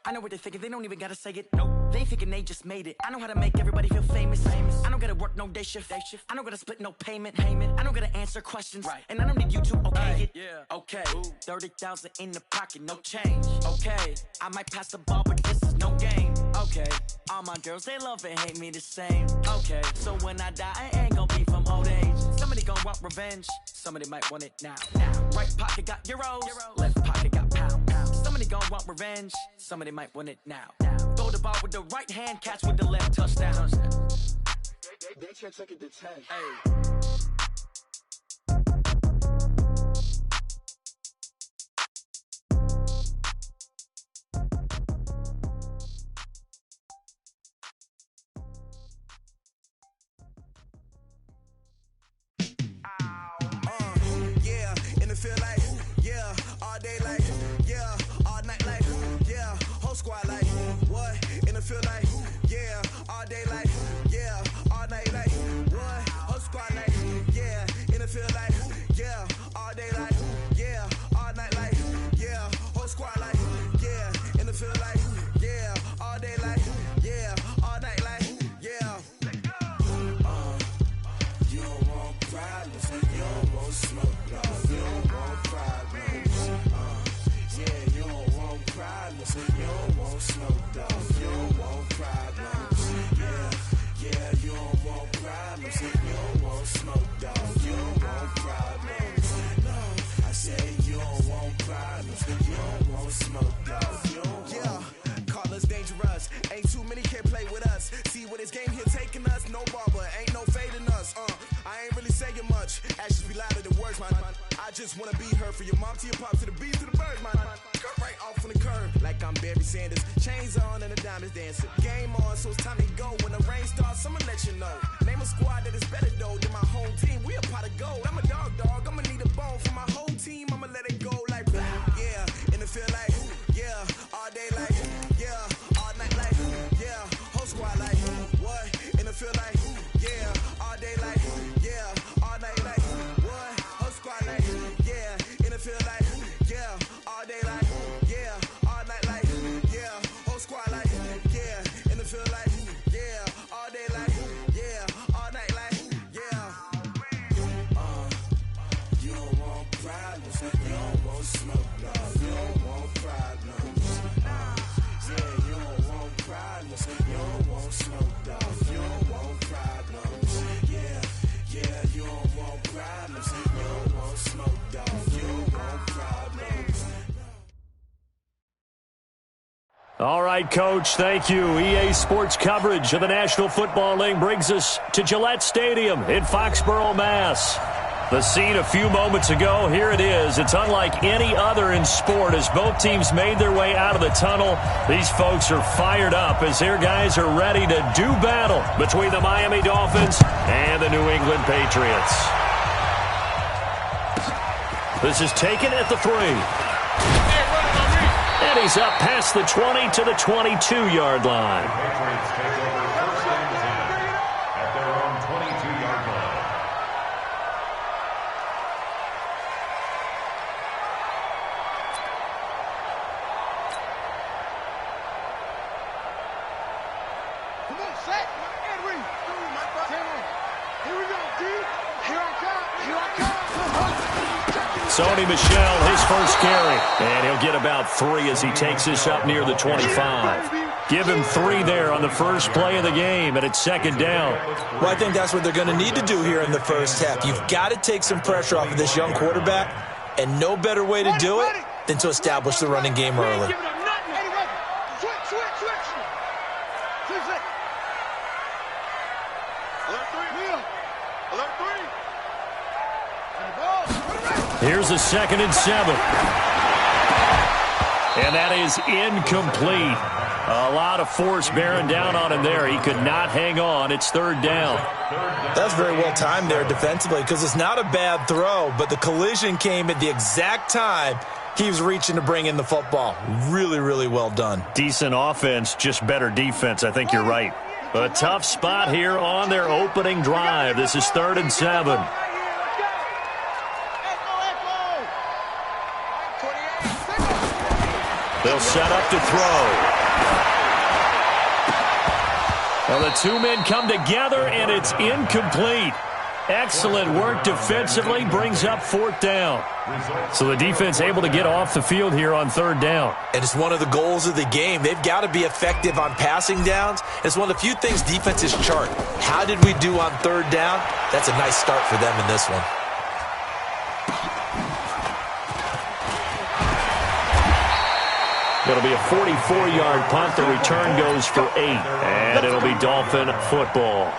I know what they're thinking, they don't even gotta say it. Nope. They thinking they just made it. I know how to make everybody feel famous. I don't gotta work no day shift. I don't gotta split no payment. I don't gotta answer questions. Right. And I don't need you to okay it. Yeah. Okay. 30,000 in the pocket, no change. Okay. I might pass the ball, but this is no game. Okay. All my girls, they love and hate me the same. Okay. So when I die, I ain't gonna be from old age. Somebody gon' want revenge. Somebody might want it now. Right pocket got euros. Left pocket got pound. Somebody gon' want revenge. Somebody might want it now. Throw the ball with the right hand, catch with the left, touchdown. They can't take it to 10. Hey. Feel like, yeah, all day like, yeah, all night like, yeah, whole squad like, what, in the field like, yeah, all day like, yeah, all night like, what, whole squad like, yeah, in the field like, yeah, all day like, yeah, all night like, yeah, whole squad like, yeah, in the field like, yeah, all day like, yeah, all night like, yeah. You don't want problems, you don't want smoke, no, you don't want problems. Yeah, you don't want problems, you don't want smoke, dog, you don't want problems. Yeah, you don't want problems, you don't want smoke, dog, you don't want problems. No, I say you don't want problems, you don't want smoke, dog, you don't want. Yeah, call us dangerous, ain't too many can play with us. See what this game here taking us, no barber, ain't no fading us. I ain't really saying much, actions be louder than words, man. I just wanna be heard, for your mom to your pop to the beat to the birds, man. Cut right off on the curb, like I'm Barry Sanders. Chains on and the diamonds dancing. Game on, so it's time to go. When the rain starts, I'ma let you know. Name a squad that is better though than my home team. We a pot of gold. I'm a dog. I'ma need a bone for my whole team. I'ma let it go like blah. Yeah, and it feel like yeah, all day like yeah, all night like yeah, whole squad like what? And it feel like yeah, all day like yeah, all night like what? Whole squad like yeah, and it feel like yeah, all day like yeah, all night like yeah, whole squad like yeah, and it feel like yeah, all day like yeah, all night like yeah. You don't want problems, you don't want smoke, dog, you don't want problems. Yeah, you don't want problems, you don't want smoke, dog, you don't want problems. Yeah, you don't want problems, you don't want smoke, dog, you don't want problems. All right, Coach, thank you. EA Sports coverage of the National Football League brings us to Gillette Stadium in Foxborough, Mass. The scene a few moments ago, here it is. It's unlike any other in sport as both teams made their way out of the tunnel. These folks are fired up as their guys are ready to do battle between the Miami Dolphins and the New England Patriots. This is taken at the 3. And he's up past the 20 to the 22-yard line. Patriots take over first and 10 at their own 22-yard line. Come on, set. And read. Here we go, D. Here I come. Here I come. Sony Michel, his first carry. And he'll get about 3 as he takes this up near the 25. Give him 3 there on the first play of the game, and it's second down. Well, I think that's what they're going to need to do here in the first half. You've got to take some pressure off of this young quarterback, and no better way to do it than to establish the running game early. Here's a 2nd and 7. And that is incomplete. A lot of force bearing down on him there. He could not hang on. It's 3rd down. That's very well timed there defensively because it's not a bad throw, but the collision came at the exact time he was reaching to bring in the football. Really, really well done. Decent offense, just better defense. I think you're right. A tough spot here on their opening drive. This is 3rd and 7. They'll set up to throw. Well, the two men come together, and it's incomplete. Excellent work defensively, brings up 4th down. So the defense able to get off the field here on 3rd down. And it's one of the goals of the game. They've got to be effective on passing downs. It's one of the few things defenses chart. How did we do on 3rd down? That's a nice start for them in this one. It'll be a 44-yard punt. The return goes for 8. And it'll be Dolphin football.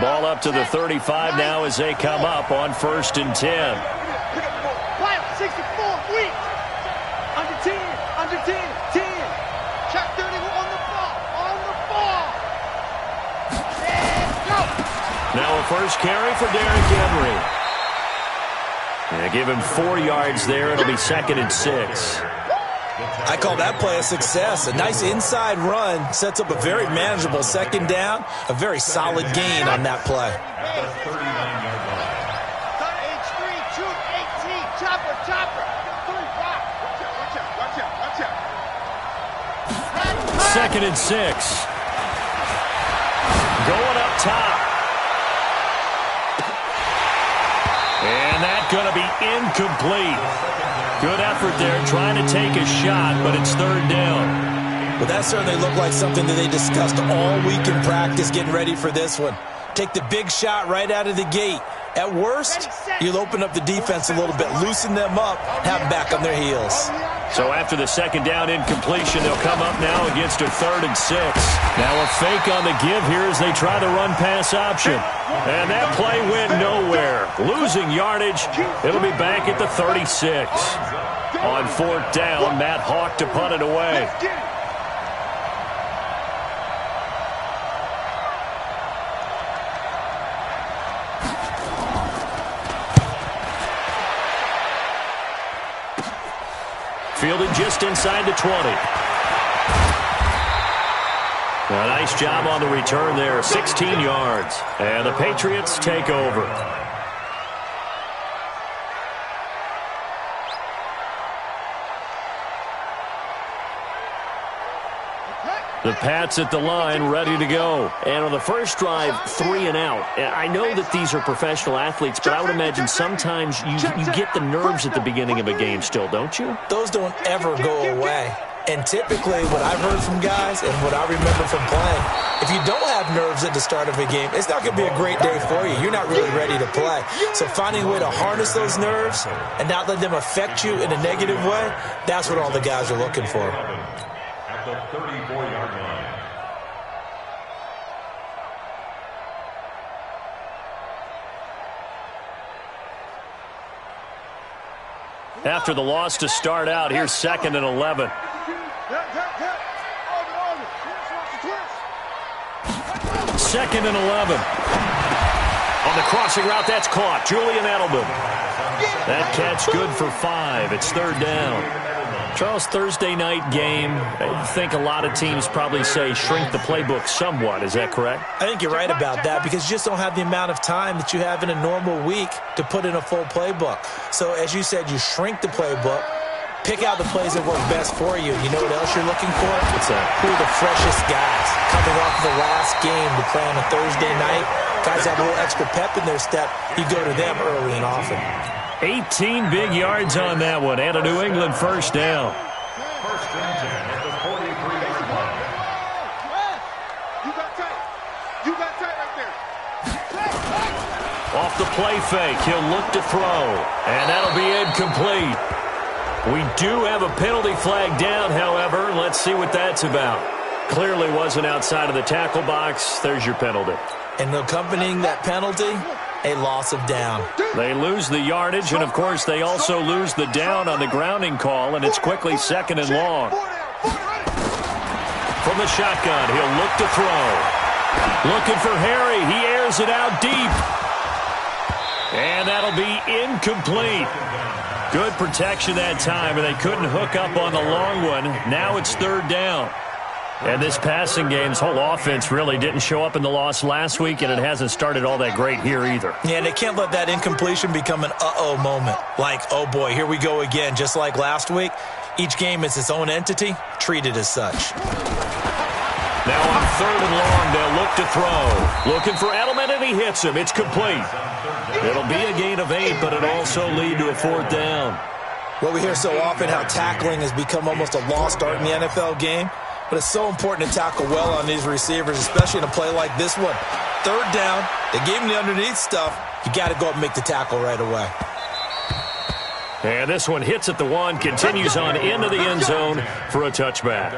Ball up to the 35 now as they come up on 1st and 10. 64, weak. Under 10, under 10, 10. Track 30 on the ball. Let's go. Now a first carry for Derrick Henry. Yeah, give him 4 yards there. It'll be 2nd and 6. I call that play a success. A nice inside run sets up a very manageable 2nd down. A very solid gain on that play. Watch 2nd and 6. Going up top. And that's going to be incomplete. Good effort there, trying to take a shot, but it's 3rd down. Well, that certainly looked like something that they discussed all week in practice getting ready for this one. Take the big shot right out of the gate. At worst, you'll open up the defense a little bit, loosen them up, have them back on their heels. So after the 2nd down incompletion, they'll come up now against a 3rd and 6. Now a fake on the give here as they try the run-pass option. And that play went nowhere. Losing yardage. It'll be back at the 36. On 4th down, Matt Hawk to punt it away. Fielded just inside the 20. A nice job on the return there, 16 yards. And the Patriots take over. The Pats at the line, ready to go. And on the first drive, 3 and out. I know that these are professional athletes, but I would imagine sometimes you get the nerves at the beginning of a game still, don't you? Those don't ever go away. And typically, what I've heard from guys and what I remember from playing, if you don't have nerves at the start of a game, it's not going to be a great day for you. You're not really ready to play. So finding a way to harness those nerves and not let them affect you in a negative way, that's what all the guys are looking for. At the 34-yard line. After the loss to start out, here's 2nd and 11. 2nd and 11. On the crossing route, that's caught. Julian Edelman. That catch good for 5. It's 3rd down. Charles, Thursday night game, I think a lot of teams probably say shrink the playbook somewhat. Is that correct? I think you're right about that because you just don't have the amount of time that you have in a normal week to put in a full playbook. So as you said, you shrink the playbook, pick out the plays that work best for you. You know what else you're looking for? What's that? Who are the freshest guys coming off the last game to play on a Thursday night? Guys have a little extra pep in their step. You go to them early and often. 18 big yards on that one, and a New England first down. 1st and 10 at the 43-yard line. You got tight. You got tight right there. Off the play fake, he'll look to throw, and that'll be incomplete. We do have a penalty flag down, however. Let's see what that's about. Clearly wasn't outside of the tackle box. There's your penalty. And accompanying that penalty, a loss of down. They lose the yardage, and, of course, they also lose the down on the grounding call, and it's quickly 2nd and long. From the shotgun, he'll look to throw. Looking for Harry. He airs it out deep. And that'll be incomplete. Good protection that time, and they couldn't hook up on the long one. Now it's 3rd down. And this passing game's whole offense really didn't show up in the loss last week, and it hasn't started all that great here either. Yeah, and they can't let that incompletion become an uh-oh moment. Like, oh boy, here we go again. Just like last week, each game is its own entity, treated as such. Now on 3rd and long, they'll look to throw. Looking for Edelman, and he hits him. It's complete. It'll be a gain of 8, but it'll also lead to a 4th down. Well, we hear so often how tackling has become almost a lost art in the NFL game. But it's so important to tackle well on these receivers, especially in a play like this one. 3rd down, they gave him the underneath stuff. You got to go up and make the tackle right away. And this one hits at the 1, continues on into the end zone for a touchback.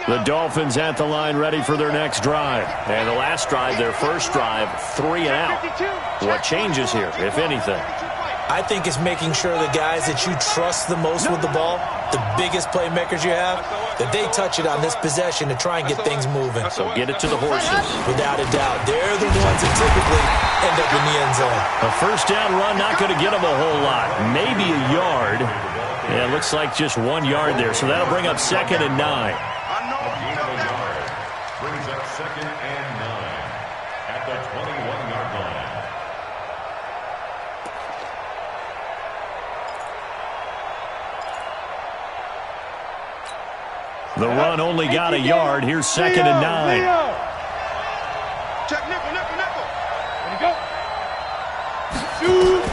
The Dolphins at the line ready for their next drive. And the last drive, their first drive, 3 and out. What changes here, if anything? I think it's making sure the guys that you trust the most with the ball, the biggest playmakers you have, that they touch it on this possession to try and get things moving. So get it to the horses. Without a doubt. They're the ones that typically end up in the end zone. A first down run, not going to get them a whole lot. Maybe a yard. Yeah, it looks like just 1 yard there. So that'll bring up 2nd and 9. Brings up 2nd and 9 at the 21-yard line. The run only got a yard. Here's 2nd and 9. Check nickel, nickel, nickel. Ready to go. Shoot.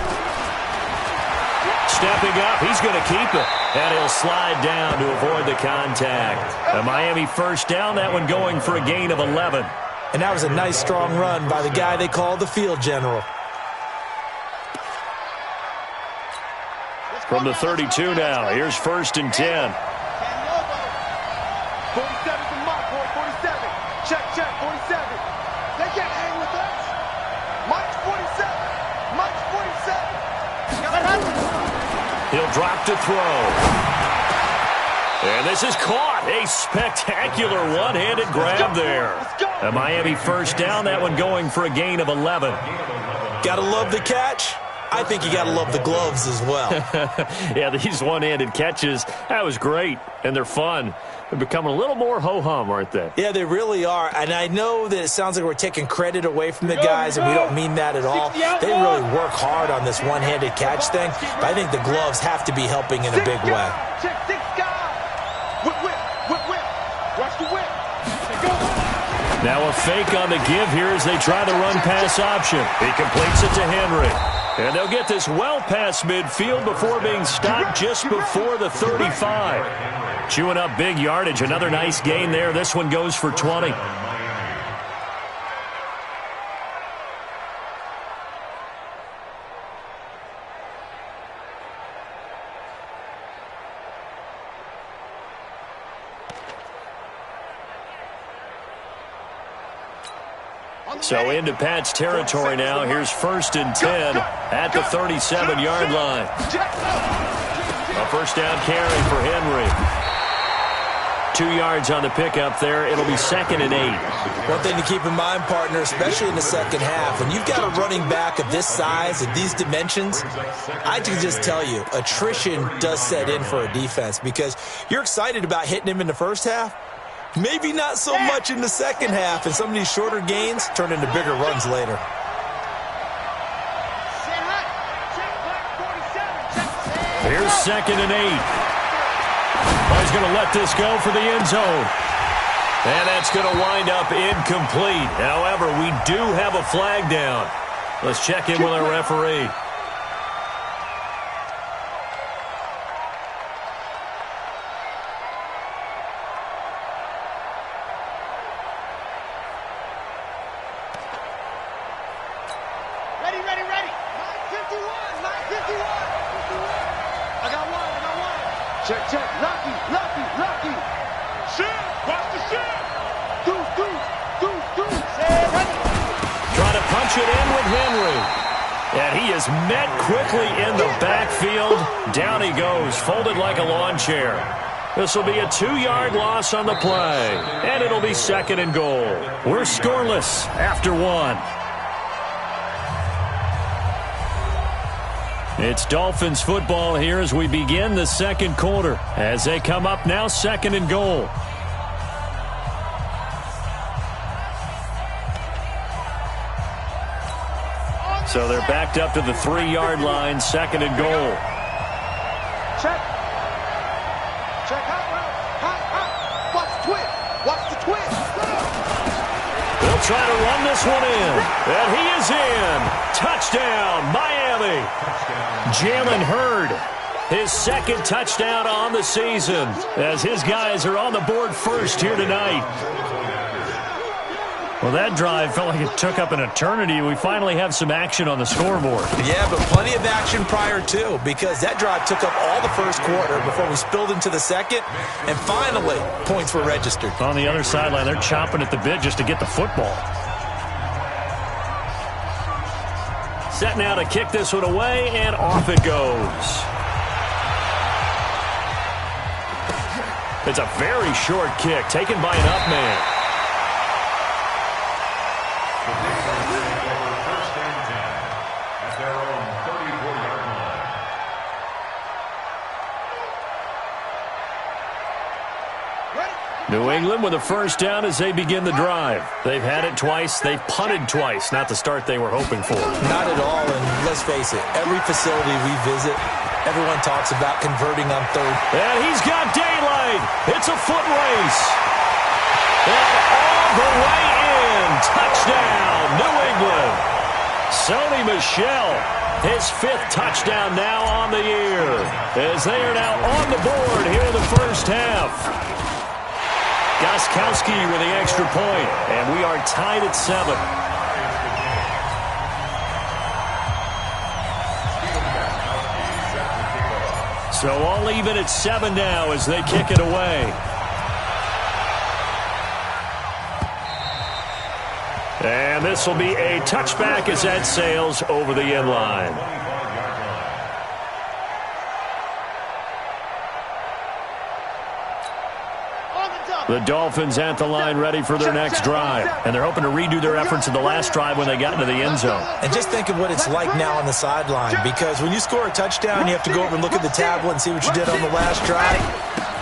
Stepping up, he's going to keep it. And he'll slide down to avoid the contact. A Miami first down, that one going for a gain of 11. And that was a nice, strong run by the guy they call the field general. From the 32 now, here's 1st and 10. 47's the mark, boy. 47. Check, check. 47. They can't hang with us. Mike's 47. Mike's 47. He'll drop to throw. And this is caught. A spectacular one-handed grab there. A Miami first down, that one going for a gain of 11. Gotta love the catch. I think you gotta love the gloves as well. Yeah, these one-handed catches, that was great, and they're fun. They're becoming a little more ho-hum, aren't they? Yeah, they really are. And I know that it sounds like we're taking credit away from the guys, and we don't mean that at all. They really work hard on this one-handed catch thing, but I think the gloves have to be helping in a big way. Check 6 guys. Whip, whip, whip, whip. Watch the whip. Now a fake on the give here as they try the run-pass option. He completes it to Henry. And they'll get this well past midfield before being stopped just before the 35. Chewing up big yardage. Another nice gain there. This one goes for 20. So into Pat's territory now. Here's 1st and 10 at the 37-yard line. A first down carry for Henry. 2 yards on the pickup there. It'll be 2nd and 8. One thing to keep in mind, partner, especially in the second half, when you've got a running back of this size and these dimensions, I can just tell you, attrition does set in for a defense because you're excited about hitting him in the first half. Maybe not so much in the second half, and some of these shorter gains turn into bigger runs later. Here's 2nd and 8. Oh, he's going to let this go for the end zone. And that's going to wind up incomplete. However, we do have a flag down. Let's check in with our referee. Check, check. Lucky, lucky, lucky. Shit. Watch the shit. Deuce, deuce, deuce, deuce. Trying to punch it in with Henry. And he is met quickly in the backfield. Down he goes, folded like a lawn chair. This will be a 2-yard loss on the play. And it'll be 2nd and goal. We're scoreless after 1. It's Dolphins football here as we begin the second quarter. As they come up now, 2nd and goal. So they're backed up to the 3-yard line, 2nd and goal. Check. Check. Hot. Watch the twist. Watch the twist. They'll try to run this one in. And he is in. Touchdown, Miami. Jalen Hurd, his 2nd touchdown on the season, as his guys are on the board first here tonight. Well, that drive felt like it took up an eternity. We finally have some action on the scoreboard. Yeah, but plenty of action prior to, because that drive took up all the first quarter before we spilled into the second, and finally, points were registered. On the other sideline, they're chomping at the bit just to get the football. Set now to kick this one away, and off it goes. It's a very short kick, taken by an up man. New England with a first down as they begin the drive. They've had it twice. They've punted twice. Not the start they were hoping for. Not at all, and let's face it, every facility we visit, everyone talks about converting on third. And he's got daylight. It's a foot race. And all the way in. Touchdown, New England. Sony Michel, his 5th touchdown now on the year, as they are now on the board here in the first half. Gostkowski with the extra point, and we are tied at 7. So all even at 7 now as they kick it away. And this will be a touchback as that sails over the end line. The Dolphins at the line ready for their next drive. And they're hoping to redo their efforts in the last drive when they got into the end zone. And just think of what it's like now on the sideline, because when you score a touchdown, you have to go over and look at the tablet and see what you did on the last drive.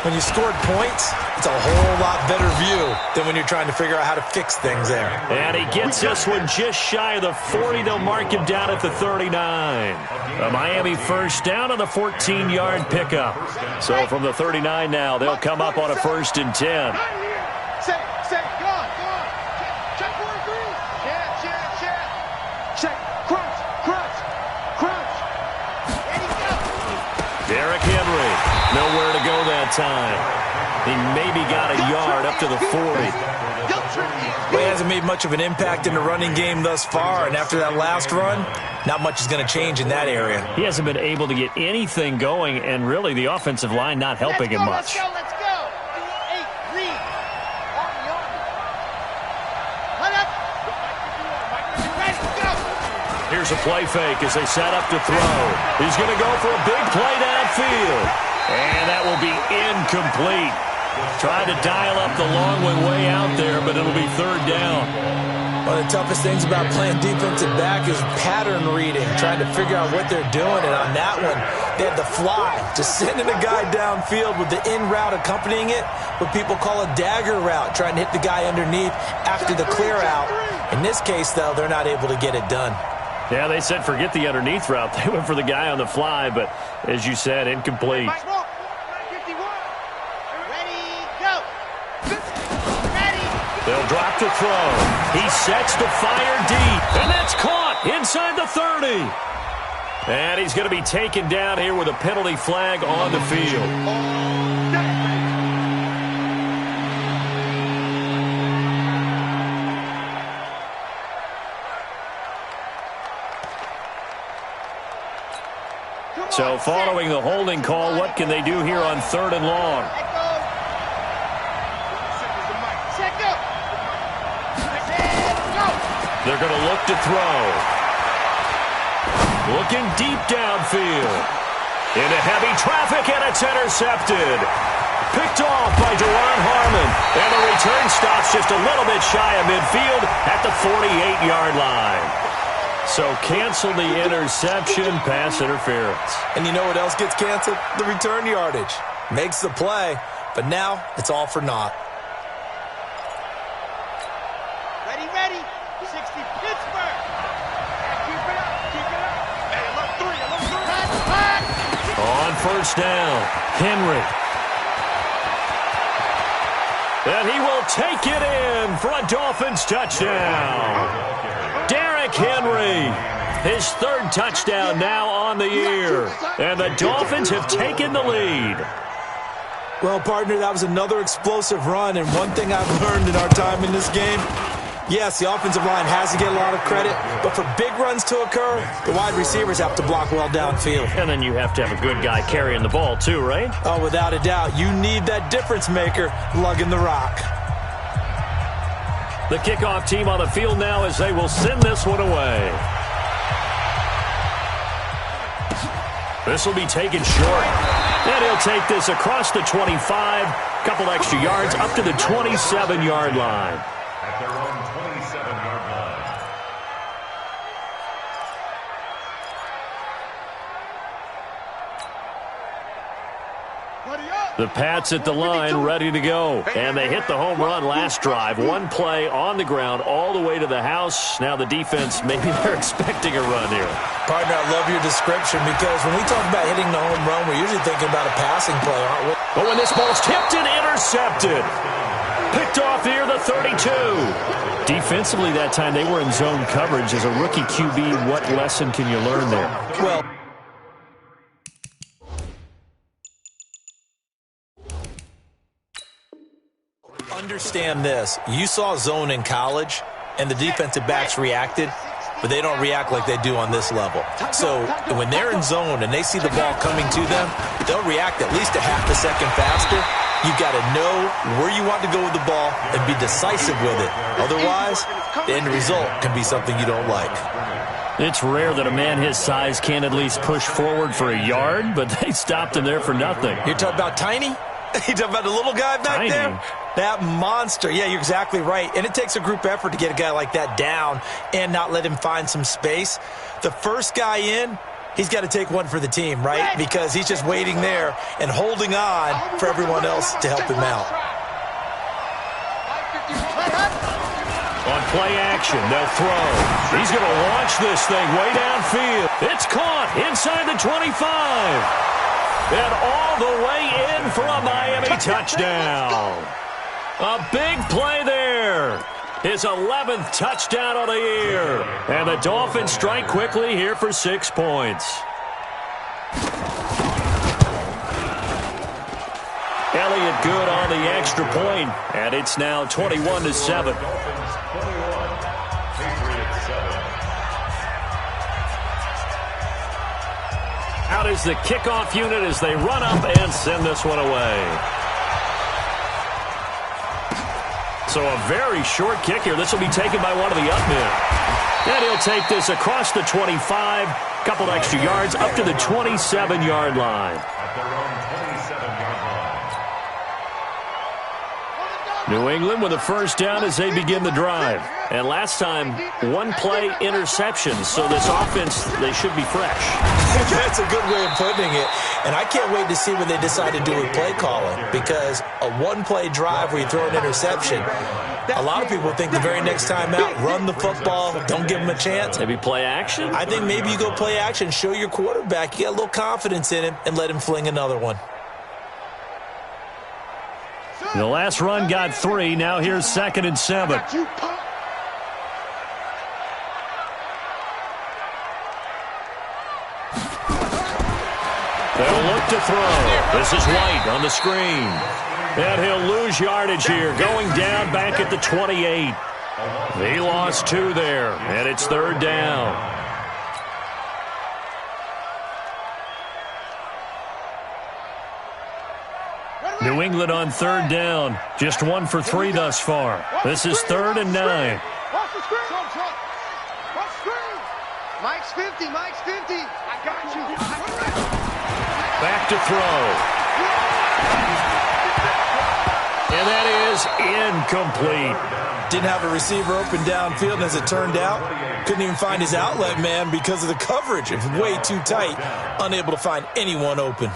When you scored points, it's a whole lot better view than when you're trying to figure out how to fix things there. And he gets this one just shy of the 40. They'll mark him down at the 39. A Miami first down on the 14-yard pickup. So from the 39 now, they'll come up on a 1st and 10. Say, go on. Check 4-3. Check. Crunch. Ready, go. Derrick Henry. Nowhere to go that time. He maybe got a yard up to the 40. Well, he hasn't made much of an impact in the running game thus far, and after that last run, not much is going to change in that area. He hasn't been able to get anything going, and really the offensive line not helping him much. Let's go. Hey, read. Let up. Ready, go. Here's a play fake as they set up to throw. He's going to go for a big play downfield. And that will be incomplete. Trying to dial up the long one way out there, but it'll be 3rd down. One of the toughest things about playing defensive back is pattern reading, trying to figure out what they're doing. And on that one, they had the fly, just sending a guy downfield with the in route accompanying it, what people call a dagger route, trying to hit the guy underneath after the clear out. In this case, though, they're not able to get it done. Yeah, they said forget the underneath route. They went for the guy on the fly, but as you said, incomplete. They'll drop to throw. He sets to fire deep, and that's caught inside the 30. And he's going to be taken down here with a penalty flag on the field. So following the holding call, what can they do here on 3rd and long? They're going to look to throw. Looking deep downfield. Into heavy traffic, and it's intercepted. Picked off by Duron Harmon. And the return stops just a little bit shy of midfield at the 48-yard line. So cancel the interception, pass interference. And you know what else gets canceled? The return yardage. Makes the play, but now it's all for naught. Ready. 60, Pittsburgh. Keep it up. Hey, look three. Pack. On first down, Henry. And he will take it in for a Dolphins touchdown. Derrick Henry, his third touchdown now on the year. And the Dolphins have taken the lead. Well, partner, that was another explosive run, and one thing I've learned in our time in this game, yes, the offensive line has to get a lot of credit, but for big runs to occur, the wide receivers have to block well downfield. And then you have to have a good guy carrying the ball too, right? Oh, without a doubt. You need that difference maker lugging the rock. The kickoff team on the field now as they will send this one away. This will be taken short. And he'll take this across the 25, couple extra yards up to the 27-yard line. At their own 27-yard line. The Pats at the line, ready to go. And they hit the home run last drive. One play on the ground all the way to the house. Now the defense, maybe they're expecting a run here. Partner, I love your description because when we talk about hitting the home run, we're usually thinking about a passing play, aren't we? But when this ball's tipped and intercepted. Picked off near the 32. Defensively that time, they were in zone coverage. As a rookie QB, what lesson can you learn there? Well, understand this. You saw zone in college, and the defensive backs reacted, but they don't react like they do on this level. So when they're in zone and they see the ball coming to them, they'll react at least a half a second faster. You've got to know where you want to go with the ball and be decisive with it. Otherwise, the end result can be something you don't like. It's rare that a man his size can't at least push forward for a yard, but they stopped him there for nothing. You're talking about Tiny? You're talking about the little guy back there? That monster. Yeah, you're exactly right. And it takes a group effort to get a guy like that down and not let him find some space. The first guy in, he's got to take one for the team, right? Because he's just waiting there and holding on for everyone else to help him out. On play action, they'll throw. He's going to launch this thing way downfield. It's caught inside the 25. And all the way in for a Miami touchdown. A big play there. His 11th touchdown of the year. And the Dolphins strike quickly here for 6 points. Elliott good on the extra point, and it's now 21-7. Out is the kickoff unit as they run up and send this one away. So a very short kick here. This will be taken by one of the up men. And he'll take this across the 25, couple extra yards up to the 27-yard line. At their own 27-yard line. New England with a first down as they begin the drive. And last time, one play interception. So this offense, they should be fresh. That's a good way of putting it. And I can't wait to see what they decide to do with play calling. Because a one-play drive where you throw an interception, a lot of people think the very next time out, run the football, don't give them a chance. Maybe play action? I think maybe you go play action, show your quarterback, you got a little confidence in him, and let him fling another one. The last run got 3. Now here's 2nd and 7. They'll look to throw. This is White on the screen. And he'll lose yardage here, going down back at the 28. He lost 2 there, and it's 3rd down. New England on 3rd down. Just 1 for 3 thus far. This is 3rd and 9. Watch the screen. Watch the screen. Mike's 50. Mike's 50. I got you. Back to throw. And that is incomplete. Didn't have a receiver open downfield, and as it turned out, couldn't even find his outlet man because of the coverage. It was way too tight, unable to find anyone open.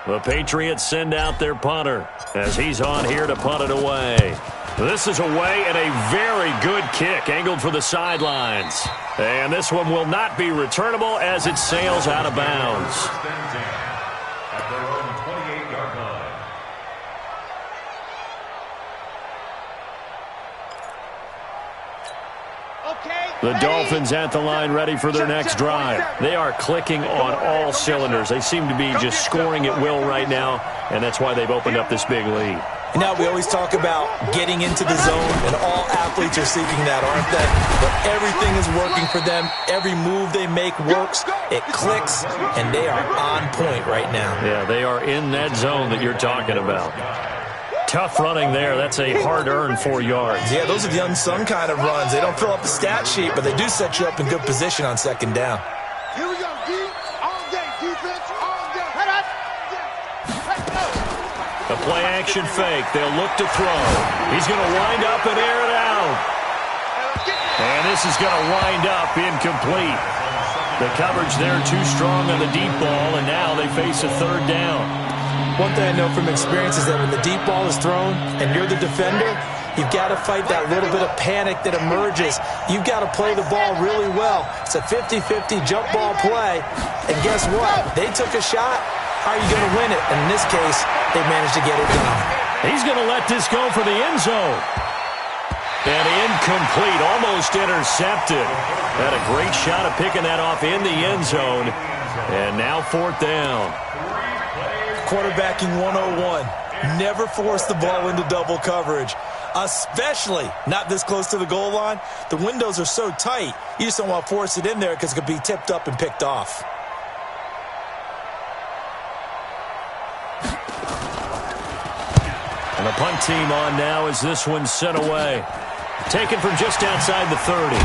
The Patriots send out their punter as he's on here to punt it away. This is away and a very good kick angled for the sidelines. And this one will not be returnable as it sails out of bounds. At their own 28-yard line. The Dolphins at the line ready for their next drive. They are clicking on all cylinders. They seem to be just scoring at will right now, and that's why they've opened up this big lead. Now, we always talk about getting into the zone, and all athletes are seeking that, aren't they? But everything is working for them. Every move they make works. It clicks, and they are on point right now. Yeah, they are in that zone that you're talking about. Tough running there. That's a hard-earned 4 yards. Yeah, those are the unsung kind of runs. They don't fill up the stat sheet, but they do set you up in good position on second down. Here we go, D. All day, defense, all day. Head up. A play-action fake. They'll look to throw. He's going to wind up and air it out. And this is going to wind up incomplete. The coverage there too strong on the deep ball, and now they face a third down. One thing I know from experience is that when the deep ball is thrown and you're the defender, you've got to fight that little bit of panic that emerges. You've got to play the ball really well. It's a 50-50 jump ball play. And guess what? They took a shot. How are you going to win it? And in this case, they managed to get it done. He's going to let this go for the end zone. And incomplete, almost intercepted. Had a great shot of picking that off in the end zone. And now fourth down. Quarterbacking 101. Never force the ball into double coverage, especially not this close to the goal line. The windows are so tight, you just don't want to force it in there because it could be tipped up and picked off. And the punt team on now as this one's sent away. Taken from just outside the 30.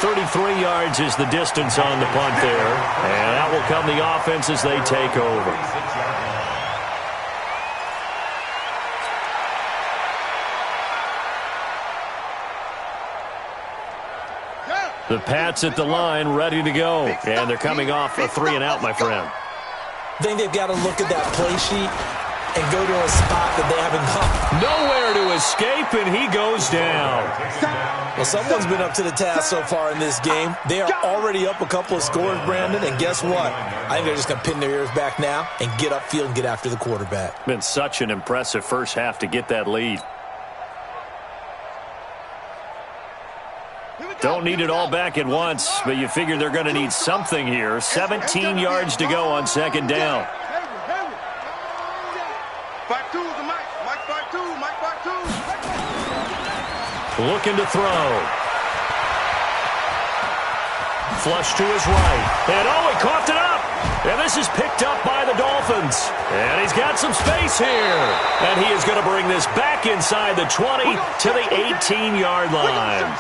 33 yards is the distance on the punt there. And out will come the offense as they take over. The Pats at the line ready to go. And they're coming off a 3-and-out, my friend. I think they've got to look at that play sheet and go to a spot that they haven't gone. Nowhere to escape, and he goes down. Well, someone's been up to the task so far in this game. They are already up a couple of scores, Brandon, and guess what? I think they're just going to pin their ears back now and get upfield and get after the quarterback. Been such an impressive first half to get that lead. Don't need it all back at once, but you figure they're going to need something here. 17 yards to go on second down. Looking to throw. Flush to his right. And oh, he coughed it up. And this is picked up by the Dolphins. And he's got some space here. And he is going to bring this back inside the 20 to the 18-yard line.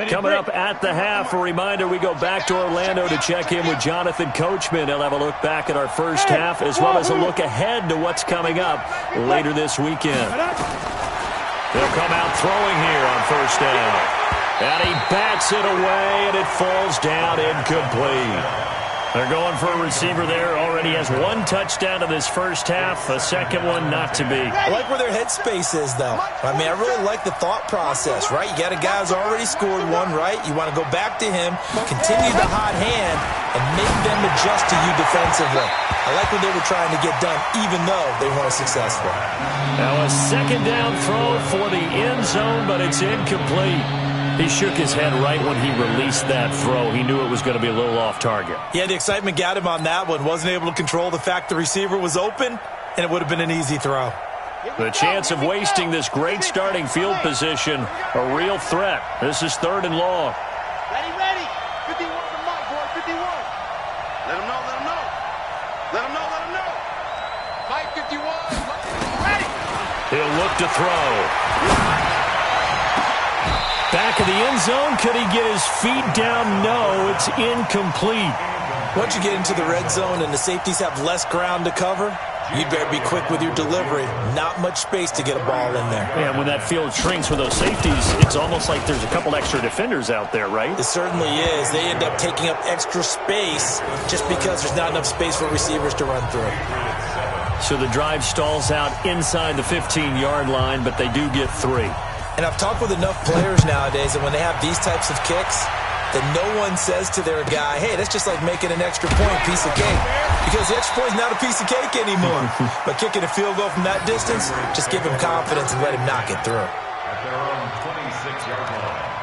Coming up at the half, a reminder, we go back to Orlando to check in with Jonathan Coachman. He'll have a look back at our first half as well as a look ahead to what's coming up later this weekend. They'll come out throwing here on first down. And he bats it away, and it falls down incomplete. They're going for a receiver there. Already has one touchdown in this first half. A second one not to be. I like where their headspace is, though. I mean, I really like the thought process, right? You got a guy who's already scored one, right? You want to go back to him, continue the hot hand, and make them adjust to you defensively. I like what they were trying to get done, even though they weren't successful. Now a second down throw for the end zone, but it's incomplete. He shook his head right when he released that throw. He knew it was going to be a little off target. Yeah, the excitement got him on that one. Wasn't able to control the fact the receiver was open, and it would have been an easy throw. The chance of wasting this great starting field position, a real threat. This is third and long. Ready. 51 from Mike, boy, 51. Let him know. Mike 51. Ready. He'll look to throw. Back of the end zone. Could he get his feet down? No, it's incomplete. Once you get into the red zone and the safeties have less ground to cover, you'd better be quick with your delivery. Not much space to get a ball in there. Yeah, when that field shrinks with those safeties, it's almost like there's a couple extra defenders out there, right? It certainly is. They end up taking up extra space just because there's not enough space for receivers to run through. So the drive stalls out inside the 15-yard line, but they do get 3. And I've talked with enough players nowadays that when they have these types of kicks, that no one says to their guy, hey, that's just like making an extra point, piece of cake. Because the extra point is not a piece of cake anymore. But kicking a field goal from that distance, just give him confidence and let him knock it through. At their own 26-yard line.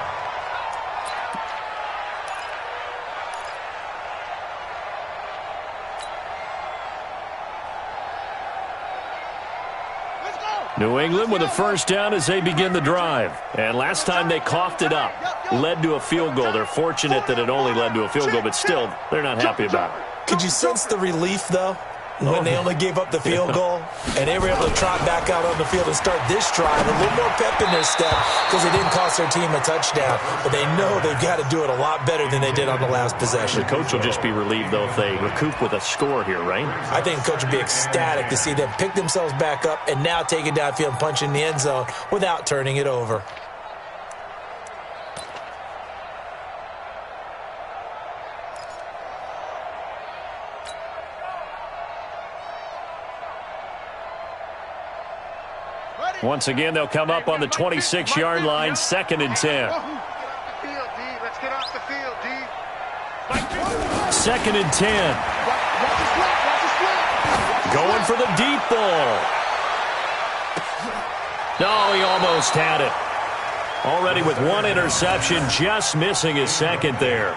New England with a first down as they begin the drive. And last time they coughed it up, led to a field goal. They're fortunate that it only led to a field goal, but still, they're not happy about it. Could you sense the relief, though, when they only gave up the field goal and they were able to trot back out on the field and start this drive? A little more pep in their step because they didn't cost their team a touchdown, but they know they've got to do it a lot better than they did on the last possession. The coach will just be relieved, though, if they recoup with a score here, right? I think the coach will be ecstatic to see them pick themselves back up and now take it downfield and punch in the end zone without turning it over. Once again, they'll come up on the 26-yard line, 2nd and 10. Let's get off the field, D. 2nd and 10. Going for the deep ball. No, he almost had it. Already with 1 interception, just missing his 2nd there.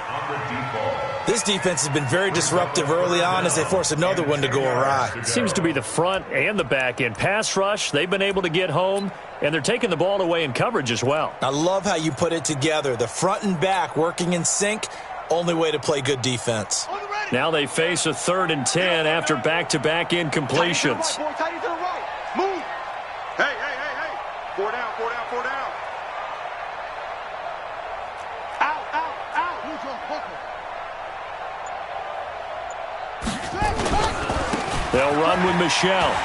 This defense has been very disruptive early on as they force another one to go awry. It seems to be the front and the back end. Pass rush, they've been able to get home, and they're taking the ball away in coverage as well. I love how you put it together. The front and back working in sync, only way to play good defense. Now they face a 3rd and 10 after back-to-back incompletions. Tight to the right. Move. Hey. 4 down. Out. Who's your hooker? They'll run with Michelle.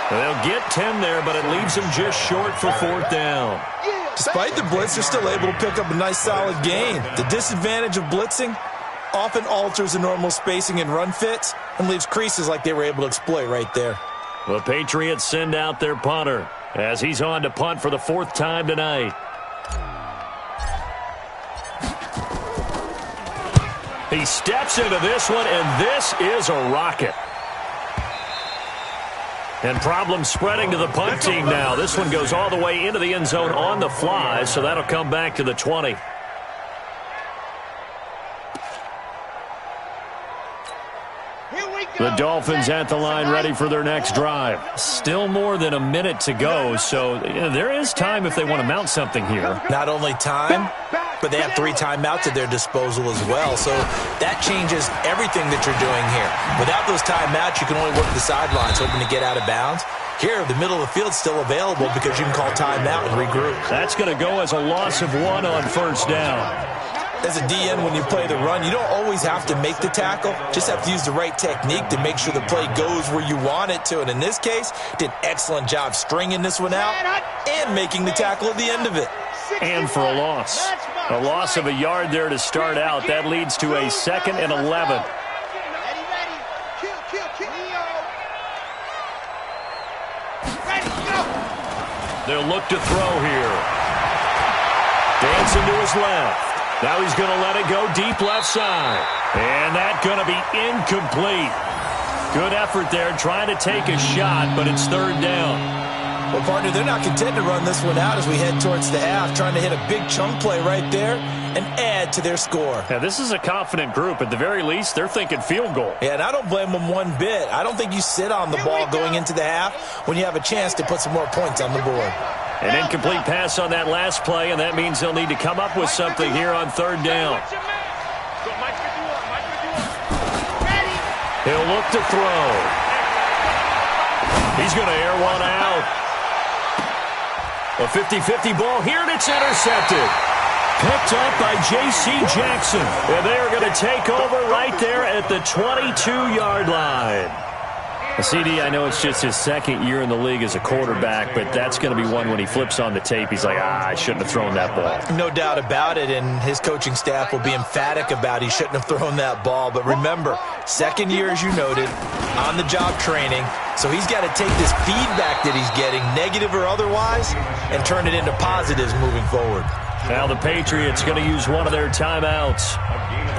They'll get 10 there, but it leaves them just short for 4th down. Despite the blitz, they're still able to pick up a nice solid gain. The disadvantage of blitzing often alters the normal spacing and run fits and leaves creases like they were able to exploit right there. The Patriots send out their punter as he's on to punt for the 4th time tonight. He steps into this one, and this is a rocket. And problems spreading to the punt team now. This one goes all the way into the end zone on the fly, so that'll come back to the 20. The Dolphins at the line ready for their next drive. Still more than a minute to go, so there is time if they want to mount something here. Not only time, but they have 3 timeouts at their disposal as well, so that changes everything that you're doing here. Without those timeouts, you can only work the sidelines, hoping to get out of bounds. Here, the middle of the field's still available because you can call timeout and regroup. That's going to go as a loss of 1 on 1st down. As a DN, when you play the run, you don't always have to make the tackle. Just have to use the right technique to make sure the play goes where you want it to. And in this case, did an excellent job stringing this one out and making the tackle at the end of it. And for a loss. A loss of a yard there to start out. That leads to a 2nd and 11. They'll look to throw here. Dancing to his left. Now he's going to let it go deep left side. And that's going to be incomplete. Good effort there trying to take a shot, but it's 3rd down. Well, partner, they're not content to run this one out as we head towards the half, trying to hit a big chunk play right there and add to their score. Now, this is a confident group. At the very least, they're thinking field goal. Yeah, and I don't blame them one bit. I don't think you sit on the ball going into the half when you have a chance to put some more points on the board. An incomplete pass on that last play, and that means they'll need to come up with something here on 3rd down. He'll look to throw. He's going to air one out. A 50-50 ball here, and it's intercepted. Picked up by J.C. Jackson. And they are going to take over right there at the 22-yard line. CD, I know it's just his second year in the league as a quarterback, but that's going to be one when he flips on the tape. He's like, I shouldn't have thrown that ball. No doubt about it, and his coaching staff will be emphatic about he shouldn't have thrown that ball. But remember, second year, as you noted, on-the-job training, so he's got to take this feedback that he's getting, negative or otherwise, and turn it into positives moving forward. Now the Patriots going to use one of their timeouts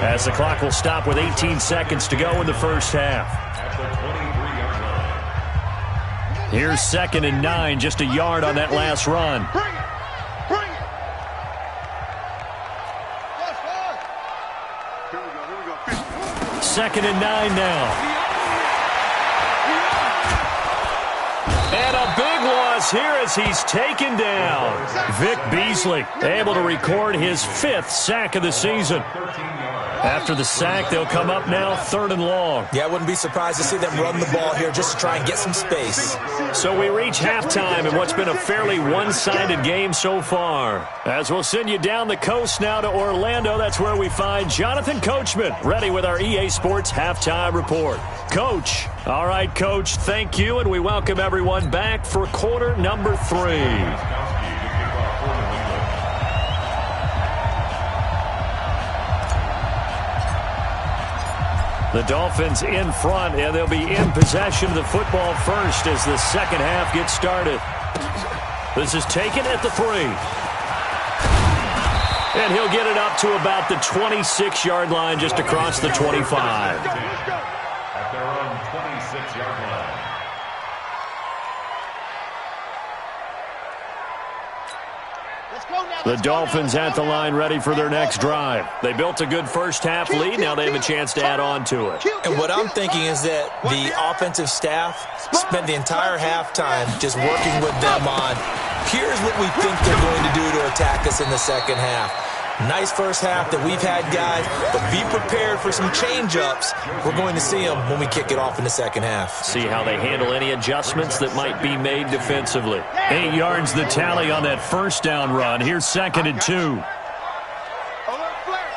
as the clock will stop with 18 seconds to go in the first half. Here's 2nd and 9, just a yard on that last run. Bring it. Bring it. Yes, sir. Here we go. 2nd and 9 now. And a big loss here as he's taken down. Vic Beasley able to record his 5th sack of the season. After the sack, they'll come up now 3rd and long. Yeah, I wouldn't be surprised to see them run the ball here just to try and get some space. So we reach halftime in what's been a fairly one-sided game so far. As we'll send you down the coast now to Orlando, that's where we find Jonathan Coachman ready with our EA Sports Halftime Report. Coach. All right, Coach, thank you, and we welcome everyone back for quarter number 3. The Dolphins in front, and they'll be in possession of the football first as the second half gets started. This is taken at the 3. And he'll get it up to about the 26-yard line, just across the 25. At their own 26-yard line. The Dolphins at the line ready for their next drive. They built a good first-half lead. Now they have a chance to add on to it. And what I'm thinking is that the offensive staff spent the entire halftime just working with them on, here's what we think they're going to do to attack us in the second half. Nice first half that we've had, guys, but be prepared for some change-ups. We're going to see them when we kick it off in the second half. See how they handle any adjustments that might be made defensively. 8 yards the tally on that first down run. Here's 2nd and 2. Alert flare.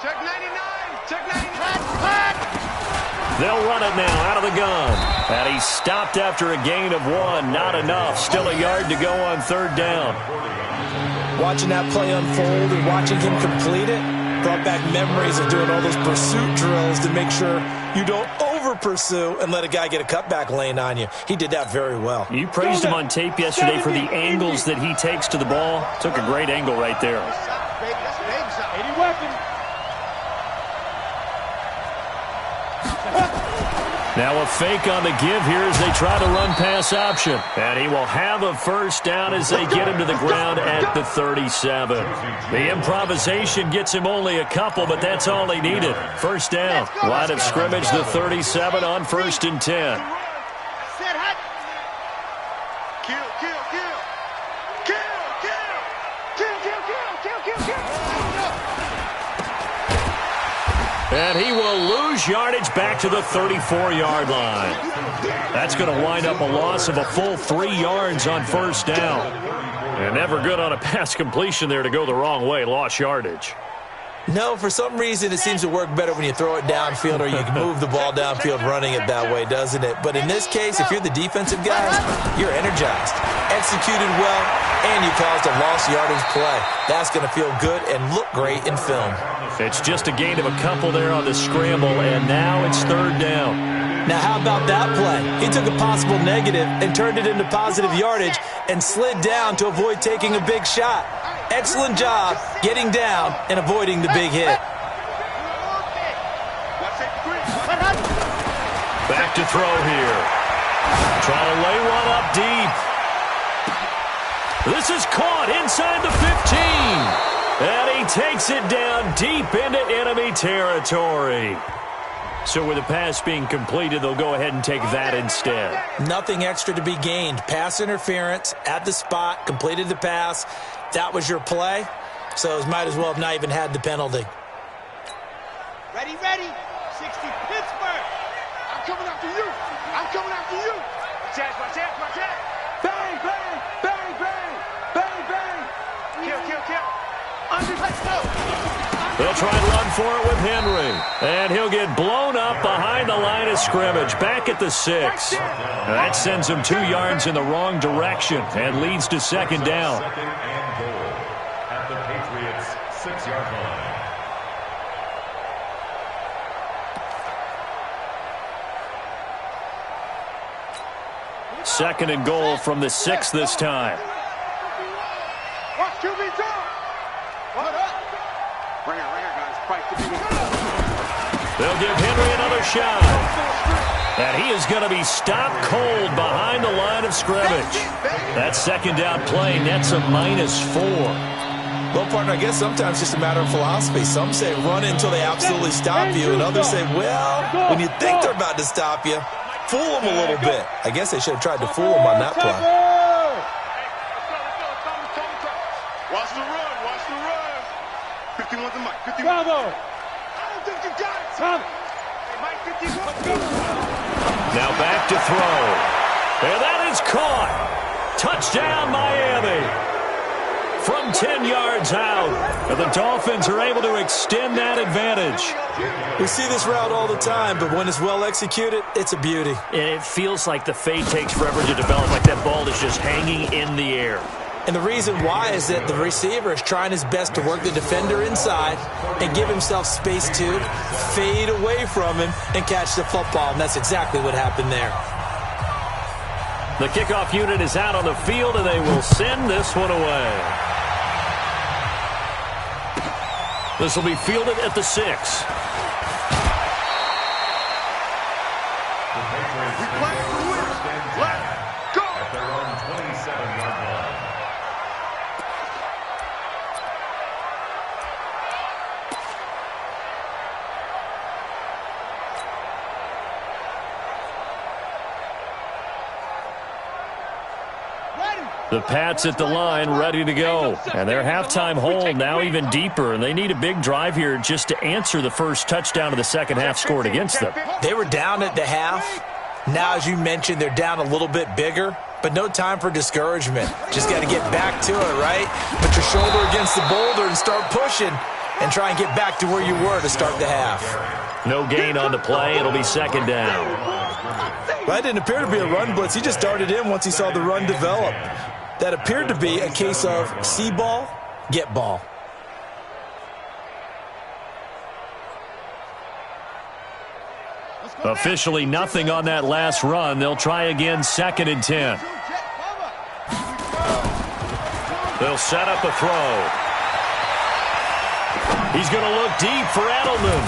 Check 99. Check 99. They'll run it now out of the gun. And he stopped after a gain of 1. Not enough. Still a yard to go on 3rd down. Watching that play unfold and watching him complete it brought back memories of doing all those pursuit drills to make sure you don't over-pursue and let a guy get a cutback lane on you. He did that very well. You praised him on tape yesterday for the angles that he takes to the ball. Took a great angle right there. Now a fake on the give here as they try to run pass option. And he will have a first down as they get him to the ground at the 37. The improvisation gets him only a couple, but that's all he needed. First down. Line of scrimmage, the 37 on 1st and 10. And he will lose yardage back to the 34-yard line. That's going to wind up a loss of a full 3 yards on first down. And never good on a pass completion there to go the wrong way. Lost yardage. No, for some reason it seems to work better when you throw it downfield or you can move the ball downfield running it that way, doesn't it? But in this case, if you're the defensive guys, you're energized, executed well, and you caused a lost yardage play. That's going to feel good and look great in film. It's just a gain of a couple there on the scramble, and now it's 3rd down. Now, how about that play? He took a possible negative and turned it into positive yardage and slid down to avoid taking a big shot. Excellent job getting down and avoiding the big hit. Back to throw here. Trying to lay one up deep. This is caught inside the 15. And he takes it down deep into enemy territory. So with the pass being completed, they'll go ahead and take that instead. Nothing extra to be gained. Pass interference at the spot, completed the pass. That was your play, so it might as well have not even had the penalty. Ready. 60 Pittsburgh. I'm coming after you. Watch out. Bang, bang, bang, bang, bang, bang. Kill. Let's go. They'll try and run for it with Henry. And he'll get blown up behind the line of scrimmage, back at the 6. That sends him 2 yards in the wrong direction and leads to second down. Second and goal at the Patriots' 6-yard line. Second and goal from the 6 this time. Watch QB jump. What up? Bring it, guys. Fight the beat. They'll give Henry another shot. And he is going to be stopped cold behind the line of scrimmage. That second down play nets a -4. Well, partner, I guess sometimes it's just a matter of philosophy. Some say run until they absolutely stop you, and others say, well, when you think they're about to stop you, fool them a little bit. I guess they should have tried to fool them on that play. Watch the run. 51 to Mike. 51. Bravo. I don't think you got it, Tom. Hey, Mike, 51. Now back to throw. And that is caught. Touchdown, Miami. From 10 yards out. And the Dolphins are able to extend that advantage. We see this route all the time, but when it's well executed, it's a beauty. And it feels like the fade takes forever to develop, like that ball is just hanging in the air. And the reason why is that the receiver is trying his best to work the defender inside and give himself space to fade away from him and catch the football, and that's exactly what happened there. The kickoff unit is out on the field, and they will send this one away. This will be fielded at the 6. At their own 27-yard line. The Pats at the line, ready to go. And their halftime hole now even deeper, and they need a big drive here just to answer the first touchdown of the second half scored against them. They were down at the half. Now, as you mentioned, they're down a little bit bigger, but no time for discouragement. Just got to get back to it, right? Put your shoulder against the boulder and start pushing and try and get back to where you were to start the half. No gain on the play. It'll be second down. That didn't appear to be a run blitz. He just darted in once he saw the run develop. That appeared to be a case of see ball, get ball. Officially nothing on that last run. They'll try again, second and 10. They'll set up a throw. He's going to look deep for Edelman.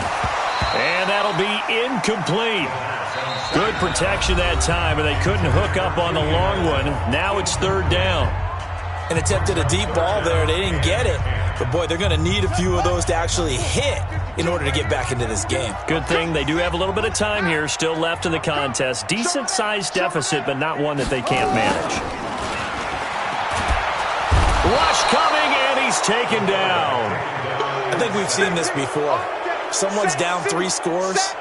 And that'll be incomplete. Good protection that time, and they couldn't hook up on the long one. Now it's third down. An attempt at a deep ball there. They didn't get it. But, boy, they're going to need a few of those to actually hit in order to get back into this game. Good thing they do have a little bit of time here still left in the contest. Decent-sized deficit, but not one that they can't manage. Rush coming, and he's taken down. I think we've seen this before. Someone's down 3 scores.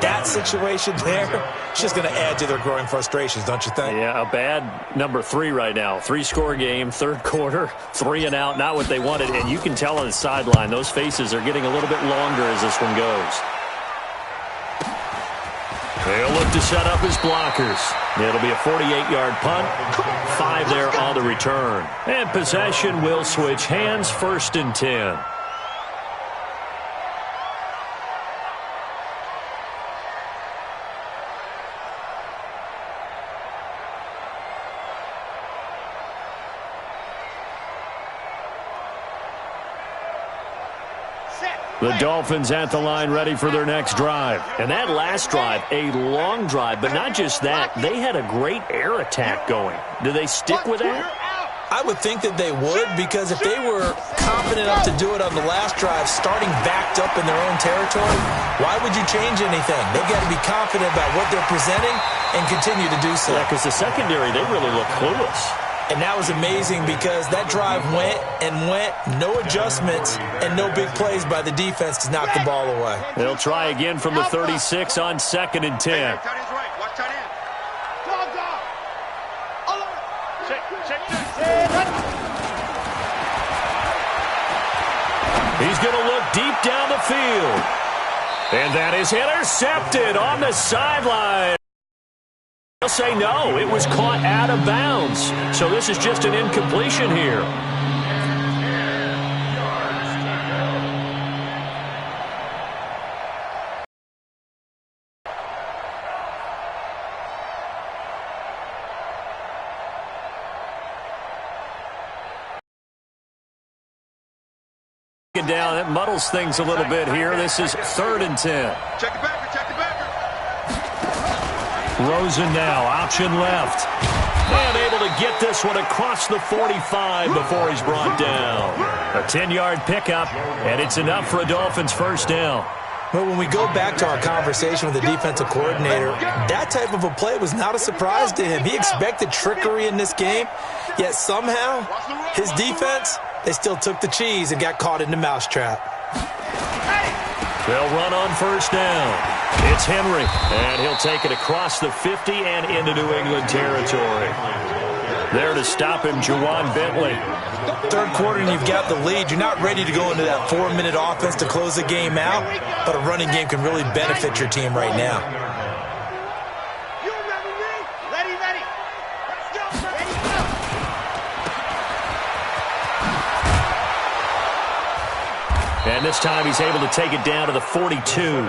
That situation there, it's just going to add to their growing frustrations, don't you think? Yeah, a bad number 3 right now. 3-score game, third quarter, 3 and out, not what they wanted. And you can tell on the sideline, those faces are getting a little bit longer as this one goes. They'll look to set up his blockers. It'll be a 48-yard punt, 5 there on the return. And possession will switch hands, first and 10. The Dolphins at the line ready for their next drive. And that last drive, a long drive, but not just that. They had a great air attack going. Do they stick with that? I would think that they would, because if they were confident enough to do it on the last drive, starting backed up in their own territory, why would you change anything? They've got to be confident about what they're presenting and continue to do so. Yeah, because the secondary, they really look clueless. And that was amazing because that drive went and went, no adjustments, and no big plays by the defense to knock the ball away. They'll try again from the 36 on second and 10. field. And that is intercepted on the sideline. They'll say no, it was caught out of bounds. So this is just an incompletion here. Down, it muddles things a little bit here. This is 3rd and 10. Check the backer, check the backer. Rosen now, option left. And able to get this one across the 45 before he's brought down. A 10-yard pickup, and it's enough for a Dolphins first down. Well, when we go back to our conversation with the defensive coordinator, that type of a play was not a surprise to him. He expected trickery in this game, yet somehow his defense, they still took the cheese and got caught in the mousetrap. They'll run on first down. It's Henry, and he'll take it across the 50 and into New England territory. There to stop him, Juwan Bentley. Third quarter and you've got the lead. You're not ready to go into that 4-minute offense to close the game out, but a running game can really benefit your team right now. You ready, me? Ready, ready. Let's go, ready, go. And this time he's able to take it down to the 42.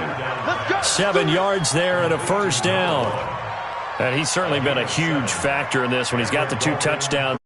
7 yards there and a first down. And he's certainly been a huge factor in this when he's got the 2 touchdowns.